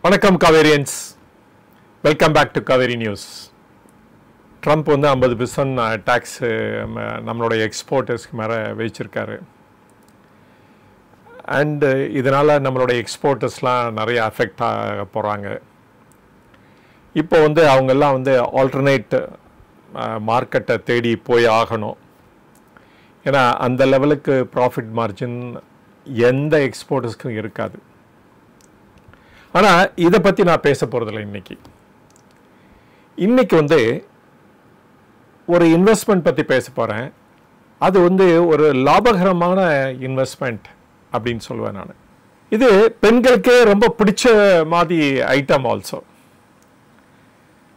வணக்கம் Kaverians, welcome back to Kaveri news. Trump வந்து 50% tax நம்மளுடைய எக்ஸ்போர்ட்டர்ஸ்க்கு மேலே வச்சிருக்காரு. அண்டு இதனால் நம்மளுடைய எக்ஸ்போர்ட்டர்ஸ்லாம் நிறைய அஃபெக்ட் ஆக போகிறாங்க. இப்போ வந்து அவங்கெல்லாம் வந்து ஆல்டர்னேட் மார்க்கெட்டை தேடி போய் ஆகணும். ஏன்னா அந்த லெவலுக்கு ப்ராஃபிட் மார்ஜின் எந்த எக்ஸ்போர்ட்டர்ஸ்க்கும் இருக்காது. ஆனால் இதை பற்றி நான் பேச போகிறதில்ல. இன்னைக்கு வந்து ஒரு இன்வெஸ்ட்மெண்ட் பற்றி பேச போகிறேன். அது வந்து ஒரு லாபகரமான இன்வெஸ்ட்மெண்ட் அப்படின்னு சொல்லுவேன் நான். இது பெண்களுக்கே ரொம்ப பிடிச்ச மாதிரி ஐட்டம். ஆல்சோ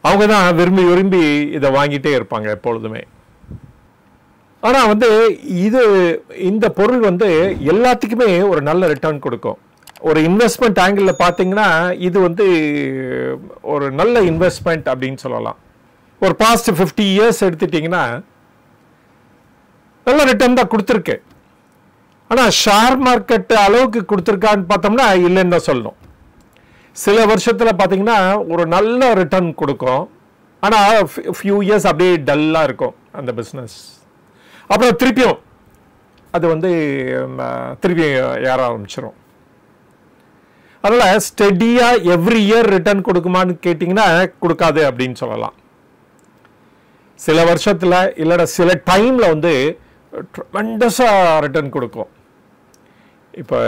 அவங்க தான் விரும்பி விரும்பி இதை வாங்கிட்டே இருப்பாங்க எப்பொழுதுமே. ஆனால் வந்து இந்த பொருள் வந்து எல்லாத்துக்குமே ஒரு நல்ல ரிட்டர்ன் கொடுக்கும். ஒரு இன்வெஸ்ட்மெண்ட் ஆங்கிளில் பார்த்தீங்கன்னா இது வந்து ஒரு நல்ல இன்வெஸ்ட்மெண்ட் அப்படின்னு சொல்லலாம். ஒரு பாஸ்ட் 50 இயர்ஸ் எடுத்துட்டிங்கன்னா நல்ல ரிட்டர்ன் தான் கொடுத்துருக்கு. ஆனால் ஷேர் மார்க்கெட் அளவுக்கு கொடுத்துருக்கான்னு பார்த்தோம்னா இல்லைன்னு தான் சொல்லணும். சில வருஷத்தில் பார்த்தீங்கன்னா ஒரு நல்ல ரிட்டர்ன் கொடுக்கும். ஆனால் ஃபியூ இயர்ஸ் அப்படியே டல்லாக இருக்கும் அந்த பிஸ்னஸ். அப்புறம் திருப்பியும் அது வந்து திருப்பியும் ஏற ஆரம்பிச்சிடும். அதனால் ஸ்டெடியாக எவ்ரி இயர் ரிட்டர்ன் கொடுக்குமான்னு கேட்டிங்கன்னா கொடுக்காது அப்படின்னு சொல்லலாம். சில வருஷத்தில் இல்லைனா சில டைமில் வந்து ட்ரெமெண்டஸாக ரிட்டர்ன் கொடுக்கும். இப்போ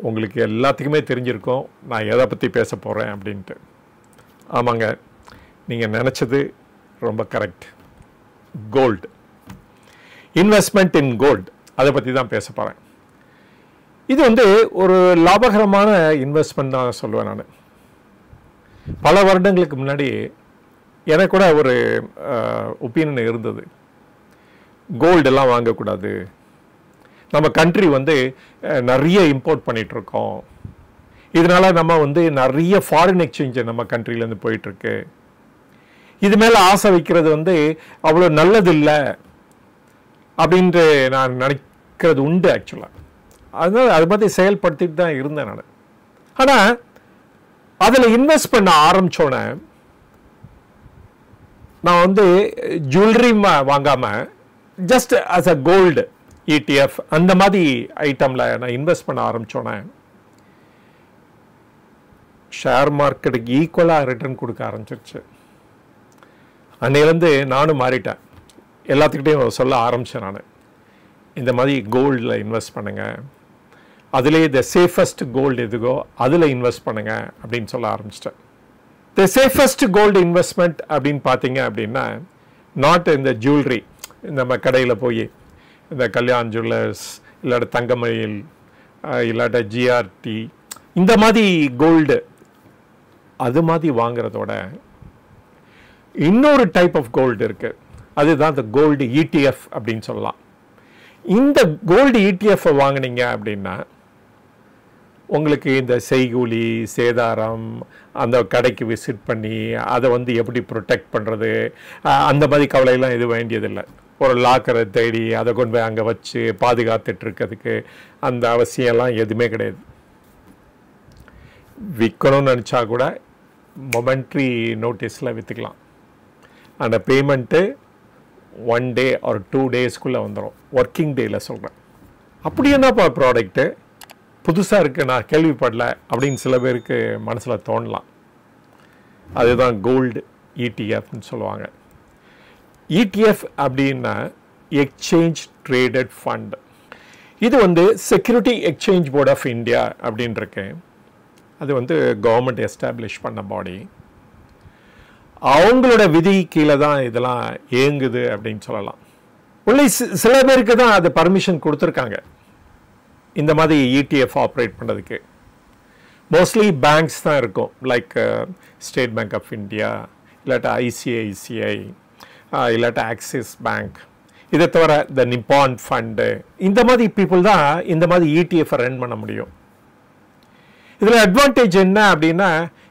உங்களுக்கு எல்லாத்துக்குமே தெரிஞ்சிருக்கும் நான் எதை பற்றி பேச போகிறேன் அப்படின்ட்டு. ஆமாங்க, நீங்கள் நினச்சது ரொம்ப correct. Gold, investment in gold, அதை பற்றி தான் பேச போகிறேன். இது வந்து ஒரு லாபகரமான இன்வெஸ்ட்மெண்ட் தான் சொல்லுவேன் நான். பல வருடங்களுக்கு முன்னாடி எனக்கு கூட ஒரு ஒப்பீனியன் இருந்தது, கோல்டெல்லாம் வாங்கக்கூடாது, நம்ம கண்ட்ரி வந்து நிறைய இம்போர்ட் பண்ணிகிட்ருக்கோம், இதனால் நம்ம வந்து நிறைய ஃபாரின் எக்ஸ்சேஞ்சு நம்ம கண்ட்ரிலேருந்து போயிட்டுருக்கு, இது மேலே ஆசை வைக்கிறது வந்து அவ்வளோ நல்லதில்லை அப்படின்ட்டு நான் நினைக்கிறது உண்டு ஆக்சுவலாக. அதனால் அதை பற்றி செயல்படுத்திட்டு தான் இருந்தேன் நான். ஆனால் அதில் இன்வெஸ்ட் பண்ண ஆரம்பித்தோன்னே நான் வந்து ஜுவல்லரி வாங்காமல் just as a gold ETF அந்த மாதிரி ஐட்டமில் நான் இன்வெஸ்ட் பண்ண ஆரம்பித்தோன்னே ஷேர் மார்க்கெட்டுக்கு ஈக்குவலாக ரிட்டர்ன் கொடுக்க ஆரம்பிச்சிருச்சு. அன்னையிலேருந்து நானும் மாறிட்டேன். எல்லாத்துக்கிட்டையும் சொல்ல ஆரம்பித்தேன் நான், இந்த மாதிரி கோல்டில் இன்வெஸ்ட் பண்ணுங்கள், அதுலேயே த சேஃபஸ்ட் கோல்டு எதுக்கோ அதில் இன்வெஸ்ட் பண்ணுங்க அப்படின்னு சொல்ல ஆரம்பிச்சிட்டேன். த சேஃபஸ்ட் கோல்டு இன்வெஸ்ட்மெண்ட் அப்படின்னு பார்த்தீங்க அப்படின்னா நாட் இந்த ஜுவல்லரி, நம்ம கடையில் போய் இந்த கல்யாண் ஜுவல்லர்ஸ் இல்லாட்ட தங்கமயில் இல்லாட்ட GRT இந்த மாதிரி கோல்டு அது மாதிரி வாங்குறதோட இன்னொரு டைப் ஆஃப் கோல்டு இருக்குது. அதுதான் இந்த கோல்டு ETF அப்படின்னு சொல்லலாம். இந்த கோல்டு ETF வாங்கினீங்க அப்படின்னா உங்களுக்கு இந்த செய்கூலி சேதாரம், அந்த கடைக்கு விசிட் பண்ணி அதை வந்து எப்படி ப்ரொடெக்ட் பண்ணுறது அந்த மாதிரி கவலையெல்லாம் எதுவும் வேண்டியதில்லை. ஒரு லாக்கரை தேடி அதை கொண்டு போய் அங்கே வச்சு பாதுகாத்துட்டு இருக்கிறதுக்கு அந்த அவசியம்லாம் எதுவுமே கிடையாது. விற்கணும்னு நினச்சா கூட மொமெண்ட்ரி நோட்டீஸில் விற்றுக்கலாம். அந்த பேமெண்ட்டு 1 day or 2 daysக்குள்ளே வந்துடும். ஒர்க்கிங் டேயில் சொல்கிறேன். அப்படி என்னப்பா ப்ராடக்ட்டு புதுசாக இருக்குது, நான் கேள்விப்படல அப்படின்னு சில பேருக்கு மனசில் தோணலாம். அதுதான் கோல்டு ETFன்னு சொல்லுவாங்க. ETF அப்படின்னா எக்ஸ்சேஞ்ச் ட்ரேடட் ஃபண்ட். இது வந்து security exchange board of India அப்படின்னு இருக்கு. அது வந்து கவர்மெண்ட் எஸ்டாப்ளிஷ் பண்ண பாடி. அவங்களோட விதி கீழே தான் இதெல்லாம் இயங்குது அப்படின்னு சொல்லலாம். ஒன்லி சில பேருக்கு தான் அது பர்மிஷன் கொடுத்துருக்காங்க இந்த மாதிரி ETF ஆப்ரேட் பண்ணுறதுக்கு. மோஸ்ட்லி பேங்க்ஸ் தான் இருக்கும், like state bank of India இல்லாட்டா ICICI இல்லாட்டா ஆக்சிஸ் பேங்க், இதை தவிர இந்த நிப்பான் ஃபண்டு, இந்த மாதிரி பீப்புள் தான் இந்த மாதிரி ETF ரன் பண்ண முடியும். இதில் அட்வான்டேஜ் என்ன அப்படின்னா,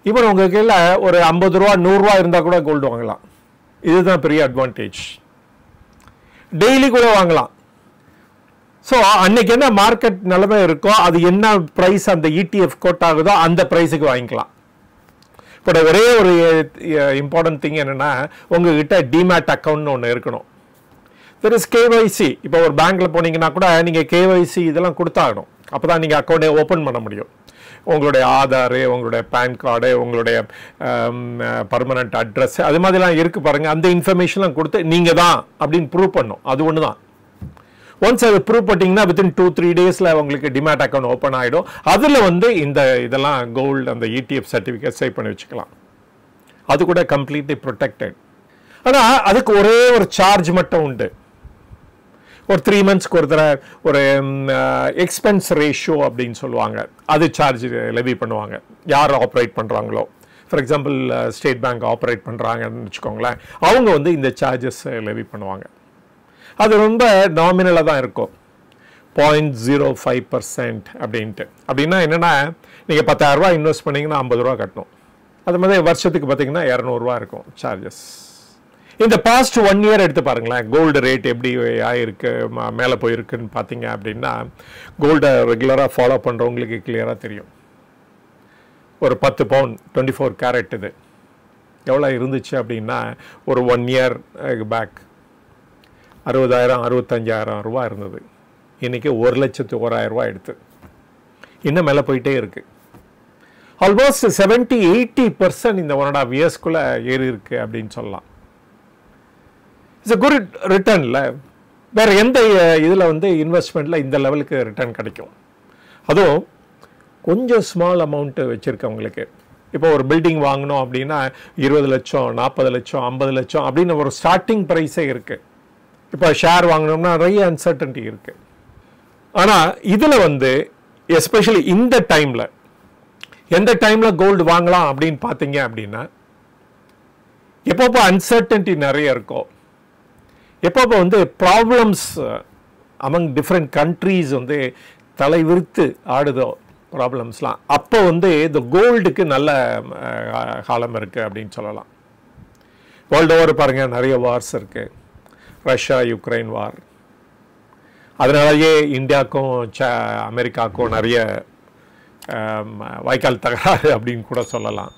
இவன் உங்கள் கையில் ஒரு 50 ரூபா 100 ரூபா இருந்தால் கூட கோல்டு வாங்கலாம். இதுதான் பெரிய அட்வான்டேஜ். டெய்லி கூட வாங்கலாம். ஸோ அன்னைக்கு என்ன மார்க்கெட் நிலைமை இருக்கோ அது என்ன ப்ரைஸ் அந்த ETF கோட் ஆகுதோ அந்த ப்ரைஸுக்கு வாங்கிக்கலாம். பட் ஒரே ஒரு இம்பார்ட்டன்ட் திங் என்னென்னா உங்ககிட்ட டிமேட் அக்கௌண்ட்னு ஒன்று இருக்கணும். There is KYC. இப்போ ஒரு பேங்க்கில் போனீங்கன்னா கூட நீங்கள் கேஒய்சி இதெல்லாம் கொடுத்தாகணும். அப்போ தான் நீங்கள் அக்கௌண்ட்டை ஓப்பன் பண்ண முடியும். உங்களுடைய ஆதார், உங்களுடைய பேன் கார்டு, உங்களுடைய பர்மனண்ட் அட்ரஸ், அது மாதிரிலாம் இருக்குது பாருங்கள். அந்த இன்ஃபர்மேஷன்லாம் கொடுத்து நீங்கள் தான் அப்படின்னு ப்ரூவ் பண்ணும். அது ஒன்று தான். ஒன்ஸ் அதை ப்ரூவ் பண்ணிட்டீங்கன்னா வித்தின் 2-3 டேஸில் உங்களுக்கு டிமேட் அக்கௌண்ட் ஓப்பன் ஆகிடும். அதில் வந்து இதெல்லாம் கோல்டு அந்த ETF சர்டிஃபிகேட் சேவ் பண்ணி வச்சுக்கலாம். அது கூட கம்ப்ளீட்லி ப்ரொடெக்டட். ஆனால் அதுக்கு ஒரே ஒரு சார்ஜ் மட்டும் உண்டு. ஒரு 3 மந்த்ஸ்க்கு ஒரு எக்ஸ்பென்ஸ் ரேஷியோ அப்படின்னு சொல்லுவாங்க. அது சார்ஜ் லெவி பண்ணுவாங்க யார் ஆப்ரேட் பண்ணுறாங்களோ. For example state bank operate பண்ணுறாங்கன்னு வச்சுக்கோங்களேன், அவங்க வந்து இந்த சார்ஜஸ் லெவி பண்ணுவாங்க. அது ரொம்ப நாமினலாக தான் இருக்கும், 0.05% அப்படின்ட்டு. அப்படின்னா என்னென்னா நீங்கள் 10,000 ரூபா இன்வெஸ்ட் பண்ணிங்கன்னா 50 ரூபா கட்டணும். அது மாதிரி வருஷத்துக்கு பார்த்தீங்கன்னா 200 ரூபா இருக்கும் சார்ஜஸ். இந்த பாஸ்ட் 1 இயர் எடுத்து பாருங்களேன், கோல்டு ரேட் எப்படி ஆகிருக்கு, மேலே போயிருக்குன்னு பார்த்தீங்க அப்படின்னா கோல்டை ரெகுலராக ஃபாலோ பண்ணுறவங்களுக்கு கிளியராக தெரியும். ஒரு 10 பவுன் 24 கேரட் இது எவ்வளோ இருந்துச்சு அப்படின்னா ஒரு 1 இயர் பேக் 60,000 65,000 ரூபா இருந்தது. இன்றைக்கி 1,01,000 ரூபா எடுத்து இன்னும் மேலே போயிட்டே இருக்குது. ஆல்மோஸ்ட் 70-80% இந்த 1.5 இயர்ஸ்க்குள்ளே ஏறி இருக்குது அப்படின்னு சொல்லலாம். இட்ஸ் அ குட் ரிட்டர்னில். வேறு எந்த இதில் வந்து இன்வெஸ்ட்மெண்ட்டில் இந்த லெவலுக்கு ரிட்டர்ன் கிடைக்கும்? அதுவும் கொஞ்சம் ஸ்மால் அமௌண்ட்டு வச்சுருக்கவங்களுக்கு. இப்போ ஒரு பில்டிங் வாங்கணும் அப்படின்னா 20 லட்சம் 40 லட்சம் 50 லட்சம் அப்படின்னு ஒரு ஸ்டார்டிங் ப்ரைஸே இருக்குது. இப்போ ஷேர் வாங்கினோம்னா நிறைய அன்சர்டன்டி இருக்குது. ஆனால் இதில் வந்து எஸ்பெஷலி இந்த டைமில் எந்த டைமில் கோல்டு வாங்கலாம் அப்படின்னு பார்த்தீங்க அப்படின்னா எப்பப்போ அன்சர்டன்டி நிறைய இருக்கோ, எப்பப்போ வந்து ப்ராப்ளம்ஸ் அமங் டிஃப்ரெண்ட் கண்ட்ரீஸ் வந்து தலைவிரித்து ஆடுதோ ப்ராப்ளம்ஸ்லாம், அப்போ வந்து இந்த கோல்டுக்கு நல்ல காலம் இருக்குது அப்படின்னு சொல்லலாம். வேர்ல்டு ஓவர் பாருங்கள், நிறைய வார்ஸ் இருக்குது. ரஷ்யா யுக்ரைன் வார், அதனாலேயே இந்தியாவுக்கும் அமெரிக்காவுக்கும் நிறைய வாய்க்கால் தகராறு அப்படின்னு கூட சொல்லலாம்.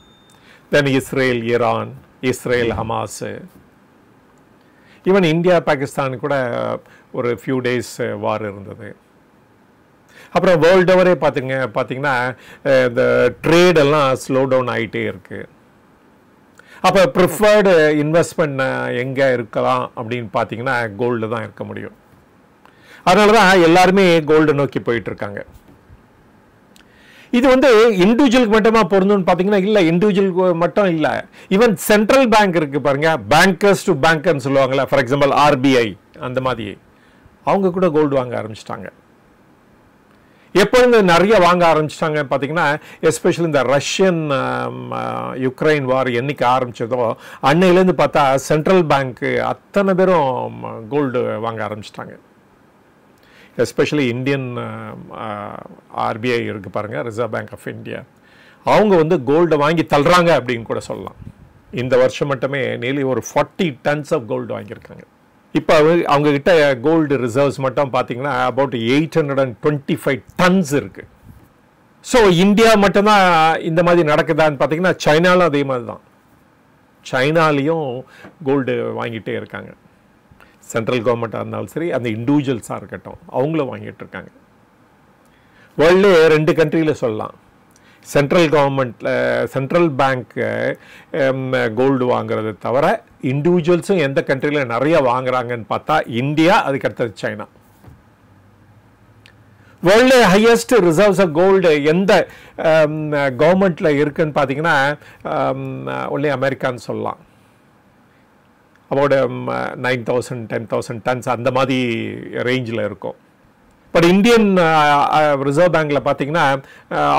Then Israel Iran, Israel Hamas, even India Pakistan கூட ஒரு ஃபியூ டேஸ் வார் இருந்தது. அப்புறம் வேர்ல்டு ஓவரே பார்த்தீங்கன்னா இந்த ட்ரேடெல்லாம் ஸ்லோ டவுன் ஆகிட்டே இருக்குது. அப்போ ப்ரிஃபர்டு இன்வெஸ்ட்மெண்ட் எங்கே இருக்கலாம் அப்படின்னு பார்த்தீங்கன்னா கோல்டு தான் இருக்க முடியும். அதனால தான் எல்லாருமே கோல்டு நோக்கி போயிட்டுருக்காங்க. இது வந்து இண்டிவிஜுவலுக்கு மட்டுமா பொருந்துன்னு பார்த்தீங்கன்னா இல்லை, இண்டிவிஜுவலுக்கு மட்டும் இல்லை. ஈவன் சென்ட்ரல் பேங்க் இருக்குது பாருங்கள், பேங்கர்ஸ் டு பேங்கர்னு சொல்லுவாங்கள்ல. ஃபார் எக்ஸாம்பிள் RBI அந்த மாதிரி அவங்க கூட கோல்டு வாங்க ஆரம்பிச்சிட்டாங்க. எப்பொழுது நிறைய வாங்க ஆரம்பிச்சிட்டாங்க பார்த்தீங்கன்னா, எஸ்பெஷலி இந்த ரஷ்யன் யுக்ரைன் வார் என்னைக்கு ஆரம்பிச்சதோ அன்னையிலேருந்து பார்த்தா சென்ட்ரல் பேங்க்கு அத்தனை பேரும் கோல்டு வாங்க ஆரம்பிச்சிட்டாங்க. எஸ்பெஷலி இந்தியன் RBI இருக்குது பாருங்கள், ரிசர்வ் பேங்க் ஆஃப் இந்தியா, அவங்க வந்து கோல்டை வாங்கி தள்ளுறாங்க அப்படின்னு கூட சொல்லலாம். இந்த வருஷம் மட்டுமே நியர்லி ஒரு 40 tons ஆஃப் கோல்டு வாங்கியிருக்காங்க. இப்போ அவங்கக்கிட்ட கோல்டு ரிசர்வ்ஸ் மட்டும் பார்த்தீங்கன்னா அபவுட் 825 tons இருக்குது. ஸோ இந்தியா மட்டும்தான் இந்த மாதிரி நடக்குதான்னு பார்த்தீங்கன்னா சைனாலும் அதே மாதிரி தான். சைனாலேயும் கோல்டு வாங்கிட்டே இருக்காங்க. சென்ட்ரல் கவர்மெண்ட்டாக இருந்தாலும் சரி, அந்த இண்டிவிஜுவல்ஸாக இருக்கட்டும், அவங்களும் வாங்கிட்டு இருக்காங்க. வேர்ல்டு 2 கண்ட்ரியில் சொல்லலாம். சென்ட்ரல் கவர்மெண்ட்டில் சென்ட்ரல் பேங்க் கோல்டு வாங்குறதை தவிர இண்டிவிஜுவல்ஸும் எந்த கண்ட்ரியில் நிறைய வாங்குறாங்கன்னு பார்த்தா இந்தியா, அதுக்கடுத்தது China. World highest reserves of gold எந்த கவர்மெண்ட்டில் இருக்குன்னு பார்த்தீங்கன்னா ஒன்லி அமெரிக்கான்னு சொல்லலாம். அபவுட் 9,000 10,000 tons அந்த மாதிரி ரேஞ்சில் இருக்கும். பட் இந்தியன் ரிசர்வ் பேங்க்கில் பார்த்தீங்கன்னா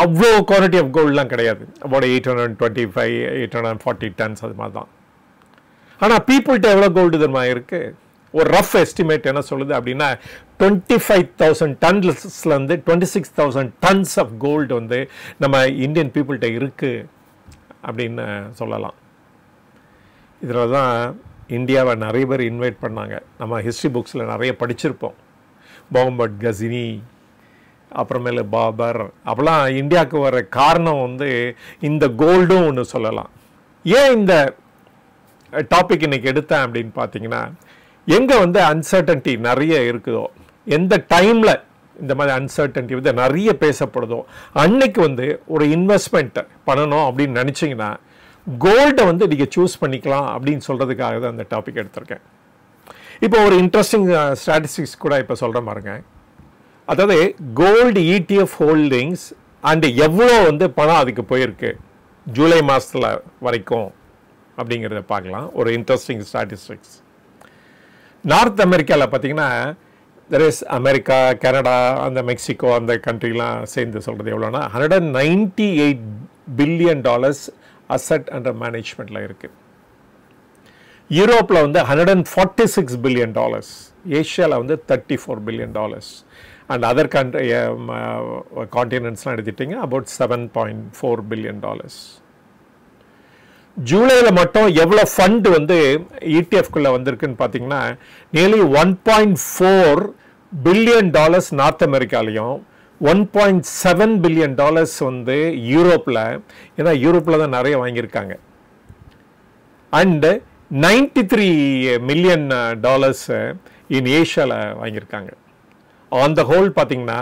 அவ்வளோ குவான்டிட்டி ஆஃப் கோல்டெலாம் கிடையாது. அபவுட் 825 840 tons அது மாதிரி தான். ஆனால் பீப்புள்கிட்ட எவ்வளோ கோல்டு தெரியுமா இருக்குது? ஒரு ரஃப் எஸ்டிமேட் என்ன சொல்லுது அப்படின்னா 25,000 tonsலேருந்து 26,000 tons ஆஃப் கோல்டு வந்து நம்ம இந்தியன் பீப்புள்கிட்ட இருக்குது அப்படின்னு சொல்லலாம். இதில் தான் இந்தியாவை நிறைய பேர் இன்வைட் பண்ணாங்க. நம்ம ஹிஸ்ட்ரி புக்ஸில் நிறைய படிச்சிருப்போம். முகமது கஜினி, அப்புறமேல பாபர், அப்போலாம் இந்தியாவுக்கு வர காரணம் வந்து இந்த கோல்டும் ஒன்று சொல்லலாம். ஏன் இந்த டாபிக் இன்னைக்கு எடுத்தேன் அப்படின்னு பார்த்தீங்கன்னா, எங்கே வந்து அன்சர்டன்டி நிறைய இருக்குதோ, எந்த டைமில் இந்த மாதிரி அன்சர்டன்டி வந்து நிறைய பேசப்படுதோ, அன்னைக்கு வந்து ஒரு இன்வெஸ்ட்மெண்ட் பண்ணணும் அப்படின்னு நினச்சிங்கன்னா கோல்டை வந்து நீங்கள் சூஸ் பண்ணிக்கலாம் அப்படின்னு சொல்கிறதுக்காக தான் அந்த டாபிக் எடுத்திருக்கேன். இப்போ ஒரு இன்ட்ரெஸ்டிங் ஸ்டாட்டிஸ்டிக்ஸ் கூட இப்போ சொல்கிற பாருங்க. அதாவது கோல்டு ETF ஹோல்டிங்ஸ் அண்ட் எவ்வளோ வந்து பணம் அதுக்கு போயிருக்கு ஜூலை மாதத்தில் வரைக்கும் அப்படிங்கிறத பார்க்கலாம். ஒரு இன்ட்ரெஸ்டிங் ஸ்டாட்டிஸ்டிக்ஸ். நார்த் அமெரிக்காவில் பார்த்தீங்கன்னா, தெர் இஸ் அமெரிக்கா, கனடா, அந்த மெக்சிகோ, அந்த கண்ட்ரிலாம் சேர்ந்து சொல்கிறது எவ்வளோனா $198 பில்லியன் அசட் அண்டர் மேனேஜ்மெண்ட்டில் இருக்குது. யூரோப்பில் வந்து $146 பில்லியன், ஏஷியாவில் வந்து $34 பில்லியன், அண்ட் அதர் கண்ட்ரி கான்டினென்ட்ஸ்லாம் எடுத்துட்டிங்க அபவுட் $7.4 பில்லியன். ஜூலையில் மட்டும் எவ்வளோ ஃபண்ட் வந்து ETF-குள்ளே வந்திருக்குன்னு பார்த்தீங்கன்னா, நியர்லி $1.4 பில்லியன் நார்த் அமெரிக்காலையும், $1.7 பில்லியன் வந்து யூரோப்பில், ஏன்னா யூரோப்பில் தான் நிறைய வாங்கியிருக்காங்க, அண்டு $93 மில்லியன் இன் ஏஷியாவில் வாங்கியிருக்காங்க. ஆன் த ஹோல் பார்த்தீங்கன்னா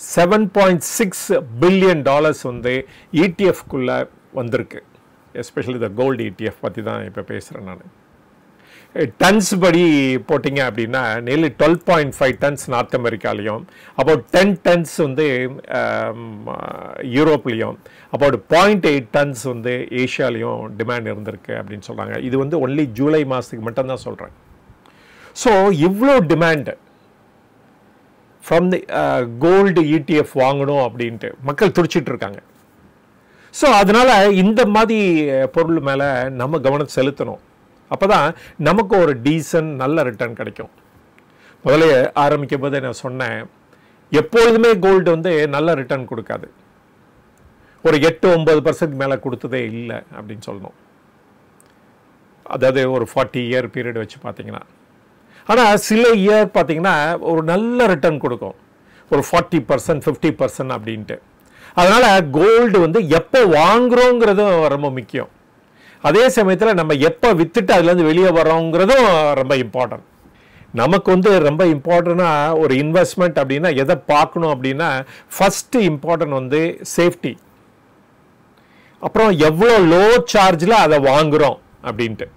$7.6 பில்லியன் வந்து ETF-குள்ளே வந்திருக்கு. எஸ்பெஷலி த கோல்டு ETF பற்றி தான் இப்போ பேசுகிறேன் நான். டன்ஸ் படி போட்டிங்க அப்படின்னா நியர்லி 12.5 டன்ஸ் நார்த் அமெரிக்காலையும், அபவுட் 10 டன்ஸ் வந்து யூரோப்லேயும், அபவுட் 0.8 டன்ஸ் வந்து ஏஷியாலையும் டிமாண்ட் இருந்திருக்கு அப்படின்னு சொல்கிறாங்க. இது வந்து ஒன்லி ஜூலை மாதத்துக்கு மட்டும்தான் சொல்கிறேன். ஸோ இவ்வளோ demand from the gold ETF வாங்கணும் அப்படின்ட்டு மக்கள் துடிச்சிட்டு இருக்காங்க. ஸோ அதனால் இந்த மாதிரி பொருள் மேலே நம்ம கவனம் செலுத்தணும். அப்போ தான் நமக்கு ஒரு டீசன்ட் நல்ல ரிட்டர்ன் கிடைக்கும். முதல்ல ஆரம்பிக்கும் போது நான் சொன்னேன், எப்பொழுதுமே கோல்டு வந்து நல்ல ரிட்டர்ன் கொடுக்காது. ஒரு 8-9% மேலே கொடுத்ததே இல்லை அப்படின்னு சொல்லணும். அதாவது ஒரு 40 இயர் பீரியட் வச்சு பார்த்தீங்கன்னா. ஆனால் சில இயர் பார்த்தீங்கன்னா ஒரு நல்ல ரிட்டர்ன் கொடுக்கும், ஒரு 40%, 50% அப்படின்ட்டு. அதனால் கோல்டு வந்து எப்போ வாங்குகிறோங்கிறதும் ரொம்ப முக்கியம். அதே சமயத்தில் நம்ம எப்போ விற்றுட்டு அதுலேருந்து வெளியே வரோங்கிறதும் ரொம்ப இம்பார்ட்டன்ட். நமக்கு வந்து ரொம்ப இம்பார்ட்டண்ட்டாக ஒரு இன்வெஸ்ட்மெண்ட் அப்படின்னா எதை பார்க்கணும் அப்படின்னா, ஃபஸ்ட்டு இம்பார்ட்டன்ட் வந்து சேஃப்டி, அப்புறம் எவ்வளோ லோ சார்ஜில் அதை வாங்குகிறோம் அப்படின்ட்டு,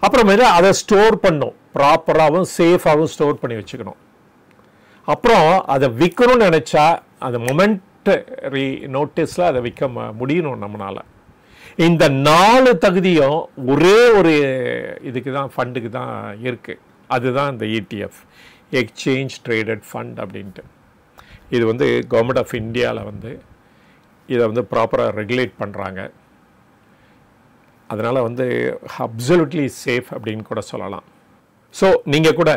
அப்புறமேல அதை ஸ்டோர் பண்ணணும், ப்ராப்பராகவும் சேஃபாகவும் ஸ்டோர் பண்ணி வச்சுக்கணும். அப்புறம் அதை விற்கணும்னு நினச்சா அந்த மொமெண்டரி நோட்டீஸில் அதை விற்க முடியணும் நம்மளால். இந்த 4 தகுதியும் ஒரே ஒரு இதுக்கு தான், ஃபண்டுக்கு தான் இருக்குது. அதுதான் இந்த ETF, எக்ஸ்சேஞ்ச் ட்ரேடட் ஃபண்ட் அப்படின்ட்டு. இது வந்து கவர்மெண்ட் ஆஃப் இந்தியாவில் வந்து இதை வந்து ப்ராப்பராக ரெகுலேட் பண்ணுறாங்க. அதனால் வந்து அப்சல்யூட்லி சேஃப் அப்படின்னு கூட சொல்லலாம். ஸோ நீங்கள் கூட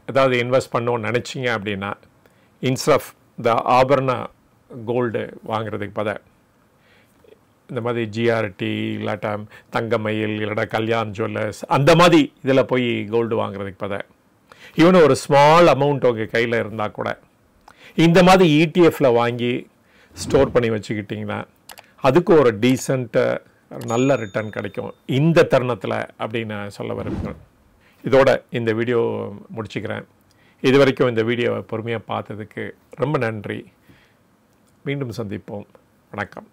ஏதாவது இன்வெஸ்ட் பண்ணணும்னு நினச்சிங்க அப்படின்னா, இன்ஸ்டெட் ஆஃப் இந்த ஆபரண கோல்டு வாங்குறதுக்கு பதில் இந்த மாதிரி GRT இல்லாட்டா தங்கமயில் இல்லாட்டா கல்யாண் ஜுவல்லர்ஸ் அந்த மாதிரி இதில் போய் கோல்டு வாங்குறதுக்கு பதில், ஈவன் ஒரு ஸ்மால் அமௌண்ட் உங்கள் கையில் இருந்தால் கூட இந்த மாதிரி ETF-ல வாங்கி ஸ்டோர் பண்ணி வச்சுக்கிட்டிங்கன்னா அதுக்கு ஒரு டீசென்ட் நல்ல ரிட்டர்ன் கிடைக்கும் இந்த தருணத்தில் அப்படின்னு நான் சொல்ல விரும்புகிறேன். இதோட இந்த வீடியோ முடிச்சுக்கிறேன். இது வரைக்கும் இந்த வீடியோவை பொறுமையாக பார்த்ததுக்கு ரொம்ப நன்றி. மீண்டும் சந்திப்போம். வணக்கம்.